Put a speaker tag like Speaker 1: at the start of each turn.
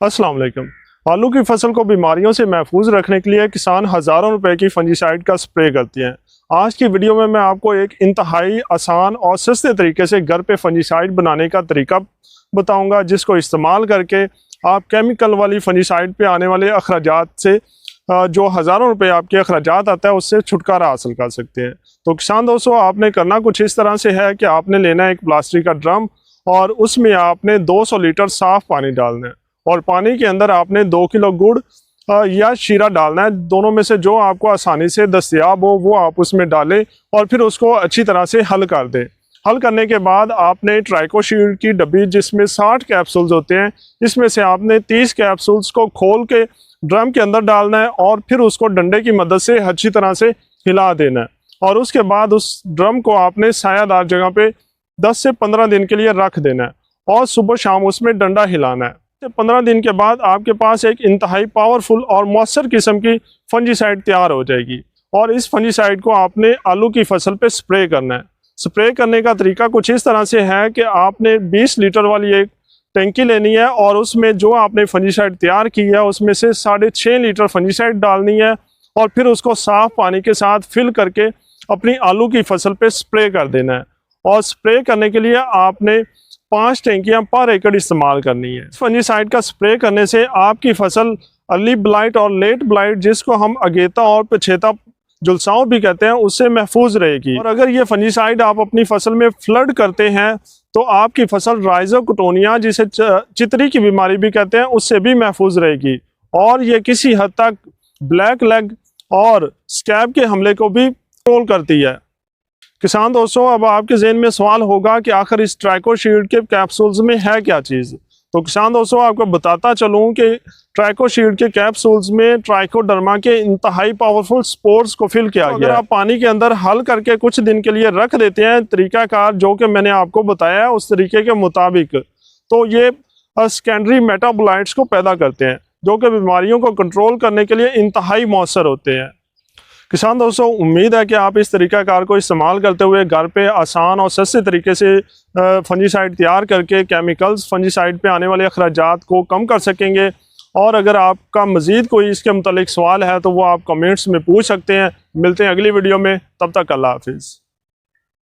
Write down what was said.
Speaker 1: अस्सलाम वालेकुम। आलू की फसल को बीमारियों से महफूज रखने के लिए किसान हज़ारों रुपए की फंजीसाइड का स्प्रे करते हैं। आज की वीडियो में मैं आपको एक इंतहाई आसान और सस्ते तरीके से घर पे फंजीसाइड बनाने का तरीका बताऊंगा, जिसको इस्तेमाल करके आप केमिकल वाली फंजीसाइड पे आने वाले अखराजात से जो हज़ारों रुपए आपके अखराजात आता है उससे छुटकारा हासिल कर सकते हैं। तो किसान दोस्तों, आपने करना कुछ इस तरह से है कि आपने लेना है एक प्लास्टिक का ड्रम और उसमें आपने 200 लीटर साफ़ पानी डालना है और पानी के अंदर आपने 2 किलो गुड़ या शीरा डालना है। दोनों में से जो आपको आसानी से दस्तयाब हो वो आप उसमें डालें और फिर उसको अच्छी तरह से हल कर दें। हल करने के बाद आपने ट्राइकोशील्ड की डब्बी जिसमें 60 कैप्सूल्स होते हैं, इसमें से आपने 30 कैप्सूल्स को खोल के ड्रम के अंदर डालना है और फिर उसको डंडे की मदद से अच्छी तरह से हिला देना है। और उसके बाद उस ड्रम को आपने सायादार जगह पे 10 से 15 दिन के लिए रख देना है और सुबह शाम उसमें डंडा हिलाना है। 15 दिन के बाद आपके पास एक इंतहाई पावरफुल और मौसर किस्म की फंजीसाइड तैयार हो जाएगी और इस फंजीसाइड को आपने आलू की फसल पे स्प्रे करना है। स्प्रे करने का तरीका कुछ इस तरह से है कि आपने 20 लीटर वाली एक टैंकी लेनी है और उसमें जो आपने फंजीसाइड तैयार की है उसमें से 6.5 लीटर फंजीसाइड डालनी है और फिर उसको साफ पानी के साथ फिल करके अपनी आलू की फसल पे स्प्रे कर देना है। और स्प्रे करने के लिए आपने 5 टैंकियां पर एकड़ इस्तेमाल करनी है। फंजीसाइड का स्प्रे करने से आपकी फसल अर्ली ब्लाइट और लेट ब्लाइट, जिसको हम अगेता और पछेता जुलसाओं भी कहते हैं, उससे महफूज रहेगी। और अगर ये फंजीसाइड आप अपनी फसल में फ्लड करते हैं तो आपकी फसल राइजोकुटोनिया, जिसे चितरी की बीमारी भी कहते हैं, उससे भी महफूज रहेगी और ये किसी हद तक ब्लैक लेग और स्कैब के हमले को भी कंट्रोल करती है। किसान दोस्तों, अब आपके ज़हन में सवाल होगा कि आखिर इस ट्राइकोशील्ड के कैप्सूल्स में है क्या चीज़। तो किसान दोस्तों, आपको बताता चलूं कि ट्राइकोशील्ड के कैप्सूल्स में ट्राइकोडर्मा के इंतहाई पावरफुल स्पोर्स को फिल किया गया। अगर आप पानी के अंदर हल करके कुछ दिन के लिए रख देते हैं तरीकाकार जो कि मैंने आपको बताया है उस तरीके के मुताबिक, तो ये सेकेंडरी मेटाबोलाइट्स को पैदा करते हैं जो कि बीमारियों को कंट्रोल करने के लिए इंतहाई मौसर होते हैं। किसान दोस्तों, उम्मीद है कि आप इस तरीकाकार को इस्तेमाल करते हुए घर पे आसान और सस्ते तरीके से फंजीसाइड तैयार करके केमिकल्स फंजीसाइड पे आने वाले अखराजात को कम कर सकेंगे। और अगर आपका मज़ीद कोई इसके मुतालिक सवाल है तो वो आप कमेंट्स में पूछ सकते हैं। मिलते हैं अगली वीडियो में, तब तक अल्लाह हाफिज़।